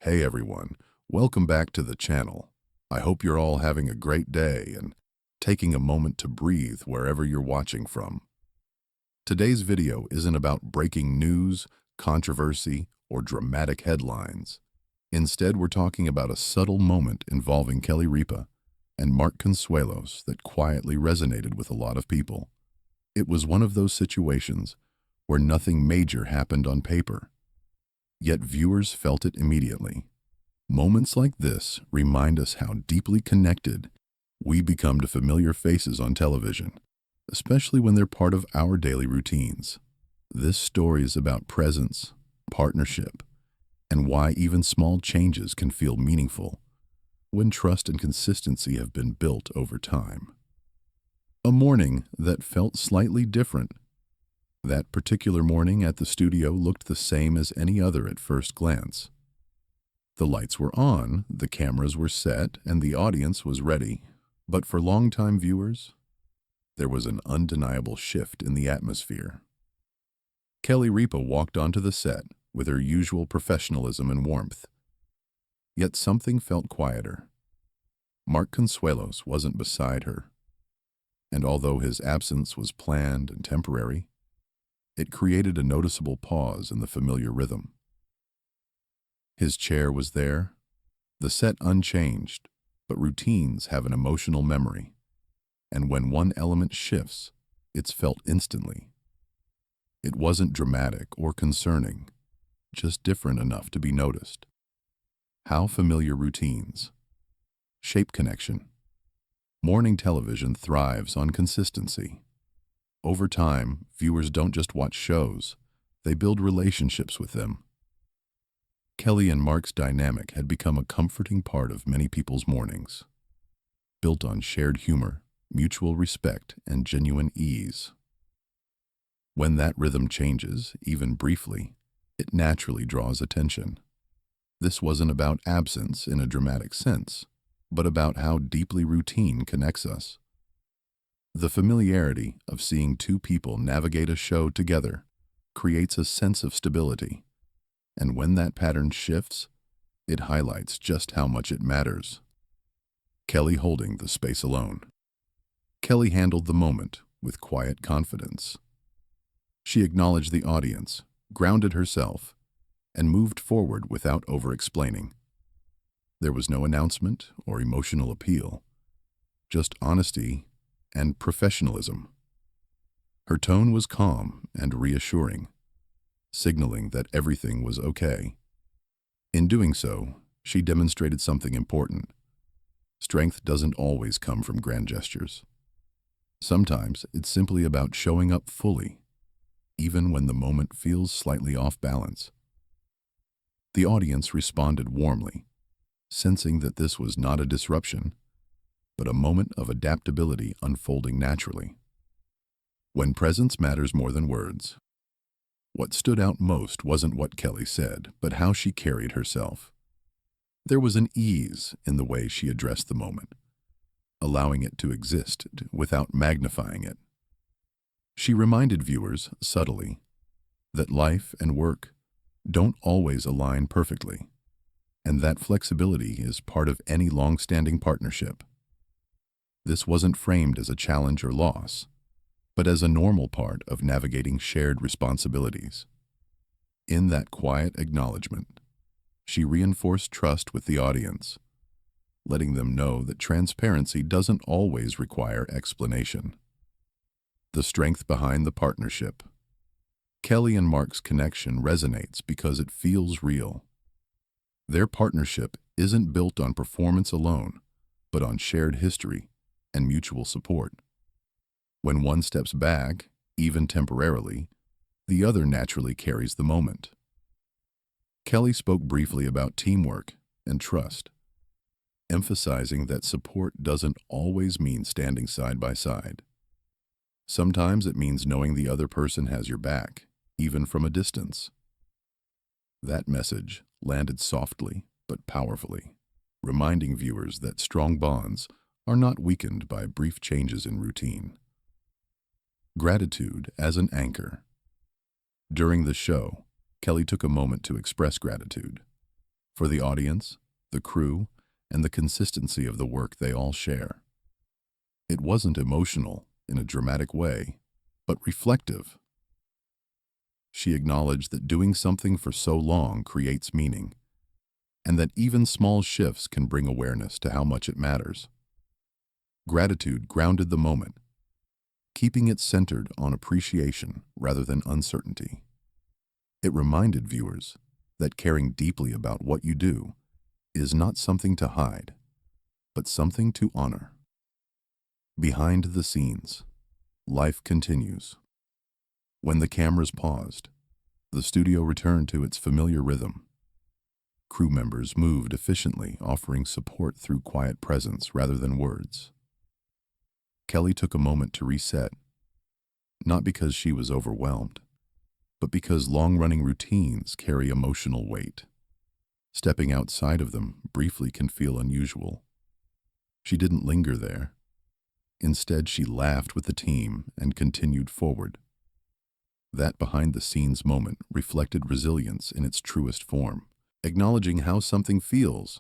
Hey everyone, welcome back to the channel. I hope you're all having a great day and taking a moment to breathe wherever you're watching from. Today's video isn't about breaking news, controversy, or dramatic headlines. Instead, we're talking about a subtle moment involving Ripa and Mark Consuelos that quietly resonated with a lot of people. It was one of those situations where nothing major happened on paper, yet viewers felt it immediately. Moments like this remind us how deeply connected we become to familiar faces on television, especially when they're part of our daily routines. This story is about presence, partnership, and why even small changes can feel meaningful when trust and consistency have been built over time. A morning that felt slightly different. That particular morning at the studio looked the same as any other at first glance. The lights were on, the cameras were set, and the audience was ready. But for longtime viewers, there was an undeniable shift in the atmosphere. Ripa walked onto the set with her usual professionalism and warmth. Yet something felt quieter. Mark Consuelos wasn't beside her. And although his absence was planned and temporary, it created a noticeable pause in the familiar rhythm. His chair was there, the set unchanged, but routines have an emotional memory, and when one element shifts, it's felt instantly. It wasn't dramatic or concerning, just different enough to be noticed. How familiar routines shape connection. Morning television thrives on consistency. Over time, viewers don't just watch shows, they build relationships with them. Kelly and Mark's dynamic had become a comforting part of many people's mornings, built on shared humor, mutual respect, and genuine ease. When that rhythm changes, even briefly, it naturally draws attention. This wasn't about absence in a dramatic sense, but about how deeply routine connects us. The familiarity of seeing two people navigate a show together creates a sense of stability, and when that pattern shifts, it highlights just how much it matters. Kelly holding the space alone. Kelly handled the moment with quiet confidence. She acknowledged the audience, grounded herself, and moved forward without over-explaining. There was no announcement or emotional appeal, just honesty and professionalism. Her tone was calm and reassuring, signaling that everything was okay. In doing so, she demonstrated something important. Strength doesn't always come from grand gestures. Sometimes it's simply about showing up fully, even when the moment feels slightly off balance. The audience responded warmly, sensing that this was not a disruption, but a moment of adaptability unfolding naturally. When presence matters more than words. What stood out most wasn't what Kelly said, but how she carried herself. There was an ease in the way she addressed the moment, allowing it to exist without magnifying it. She reminded viewers, subtly, that life and work don't always align perfectly, and that flexibility is part of any long-standing partnership. This wasn't framed as a challenge or loss, but as a normal part of navigating shared responsibilities. In that quiet acknowledgement, she reinforced trust with the audience, letting them know that transparency doesn't always require explanation. The strength behind the partnership. Kelly and Mark's connection resonates because it feels real. Their partnership isn't built on performance alone, but on shared history and mutual support. When one steps back, even temporarily, the other naturally carries the moment. Kelly spoke briefly about teamwork and trust, emphasizing that support doesn't always mean standing side by side. Sometimes it means knowing the other person has your back, even from a distance. That message landed softly but powerfully, reminding viewers that strong bonds are not weakened by brief changes in routine. Gratitude as an anchor. During the show, Kelly took a moment to express gratitude for the audience, the crew, and the consistency of the work they all share. It wasn't emotional in a dramatic way, but reflective. She acknowledged that doing something for so long creates meaning, and that even small shifts can bring awareness to how much it matters. Gratitude grounded the moment, keeping it centered on appreciation rather than uncertainty. It reminded viewers that caring deeply about what you do is not something to hide, but something to honor. Behind the scenes, life continues. When the cameras paused, the studio returned to its familiar rhythm. Crew members moved efficiently, offering support through quiet presence rather than words. Kelly took a moment to reset, not because she was overwhelmed, but because long-running routines carry emotional weight. Stepping outside of them briefly can feel unusual. She didn't linger there. Instead, she laughed with the team and continued forward. That behind-the-scenes moment reflected resilience in its truest form, acknowledging how something feels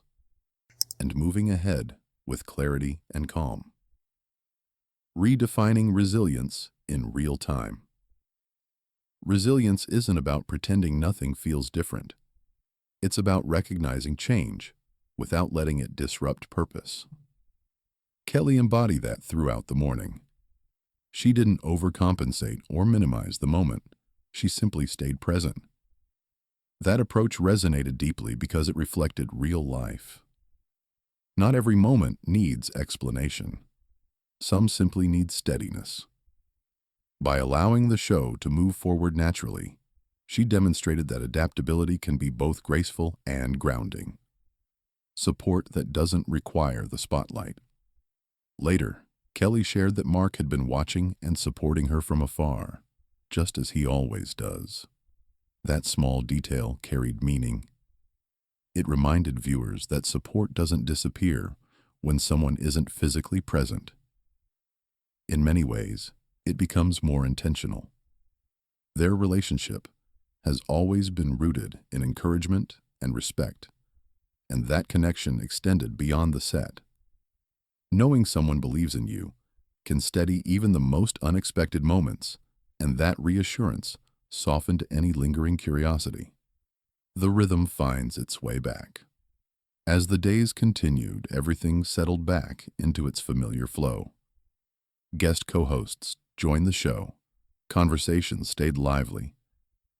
and moving ahead with clarity and calm. Redefining resilience in real time. Resilience isn't about pretending nothing feels different. It's about recognizing change without letting it disrupt purpose. Kelly embodied that throughout the morning. She didn't overcompensate or minimize the moment. She simply stayed present. That approach resonated deeply because it reflected real life. Not every moment needs explanation. Some simply need steadiness. By allowing the show to move forward naturally, she demonstrated that adaptability can be both graceful and grounding. Support that doesn't require the spotlight. Later, Kelly shared that Mark had been watching and supporting her from afar, just as he always does. That small detail carried meaning. It reminded viewers that support doesn't disappear when someone isn't physically present. In many ways, it becomes more intentional. Their relationship has always been rooted in encouragement and respect, and that connection extended beyond the set. Knowing someone believes in you can steady even the most unexpected moments, and that reassurance softened any lingering curiosity. The rhythm finds its way back. As the days continued, everything settled back into its familiar flow. Guest co-hosts joined the show, conversations stayed lively,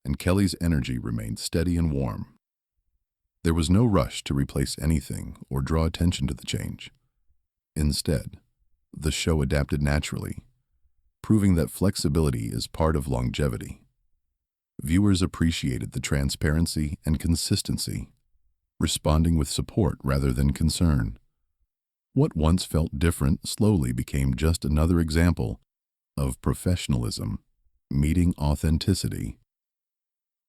and Kelly's energy remained steady and warm. There was no rush to replace anything or draw attention to the change. Instead, the show adapted naturally, proving that flexibility is part of longevity. Viewers appreciated the transparency and consistency, responding with support rather than concern. What once felt different slowly became just another example of professionalism meeting authenticity.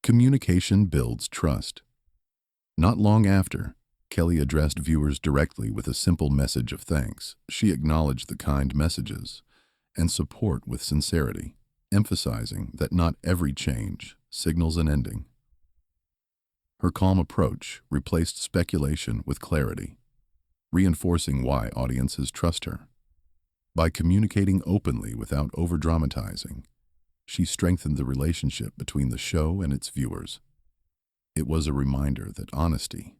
Communication builds trust. Not long after, Kelly addressed viewers directly with a simple message of thanks. She acknowledged the kind messages and support with sincerity, emphasizing that not every change signals an ending. Her calm approach replaced speculation with clarity, reinforcing why audiences trust her. By communicating openly without over-dramatizing, she strengthened the relationship between the show and its viewers. It was a reminder that honesty,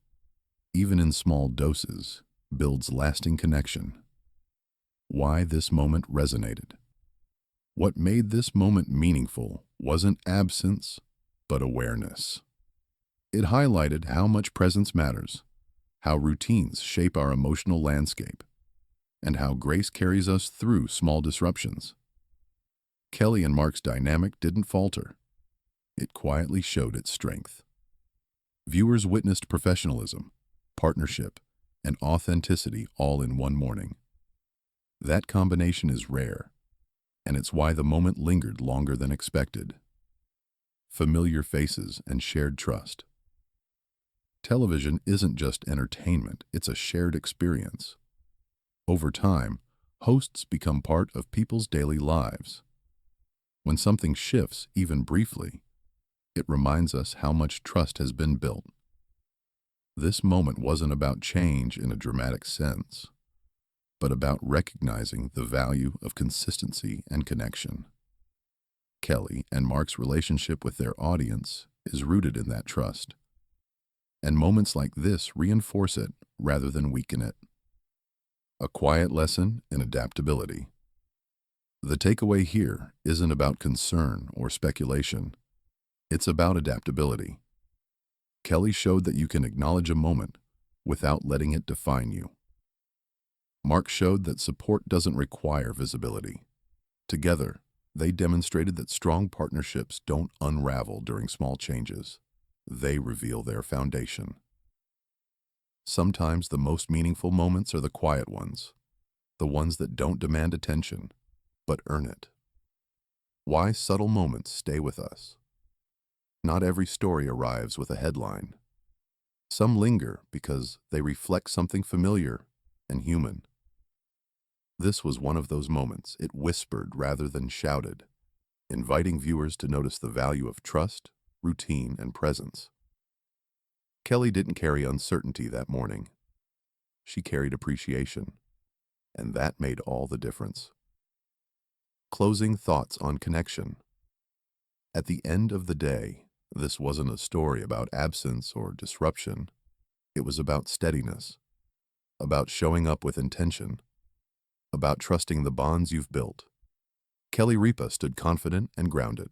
even in small doses, builds lasting connection. Why this moment resonated. What made this moment meaningful wasn't absence, but awareness. It highlighted how much presence matters, how routines shape our emotional landscape, and how grace carries us through small disruptions. Kelly and Mark's dynamic didn't falter. It quietly showed its strength. Viewers witnessed professionalism, partnership, and authenticity all in one morning. That combination is rare, and it's why the moment lingered longer than expected. Familiar faces and shared trust. Television isn't just entertainment, it's a shared experience. Over time, hosts become part of people's daily lives. When something shifts, even briefly, it reminds us how much trust has been built. This moment wasn't about change in a dramatic sense, but about recognizing the value of consistency and connection. Kelly and Mark's relationship with their audience is rooted in that trust, and moments like this reinforce it rather than weaken it. A quiet lesson in adaptability. The takeaway here isn't about concern or speculation. It's about adaptability. Kelly showed that you can acknowledge a moment without letting it define you. Mark showed that support doesn't require visibility. Together, they demonstrated that strong partnerships don't unravel during small changes. They reveal their foundation. Sometimes the most meaningful moments are the quiet ones, the ones that don't demand attention, but earn it. Why subtle moments stay with us? Not every story arrives with a headline. Some linger because they reflect something familiar and human. This was one of those moments. It whispered rather than shouted, inviting viewers to notice the value of trust, routine, and presence. Kelly didn't carry uncertainty that morning. She carried appreciation, and that made all the difference. Closing thoughts on connection. At the end of the day, this wasn't a story about absence or disruption. It was about steadiness, about showing up with intention, about trusting the bonds you've built. Kelly Ripa stood confident and grounded.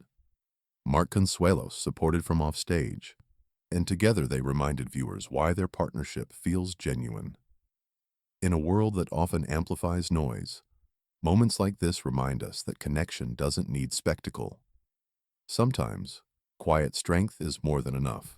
Mark Consuelos supported from offstage, and together they reminded viewers why their partnership feels genuine. In a world that often amplifies noise, moments like this remind us that connection doesn't need spectacle. Sometimes, quiet strength is more than enough.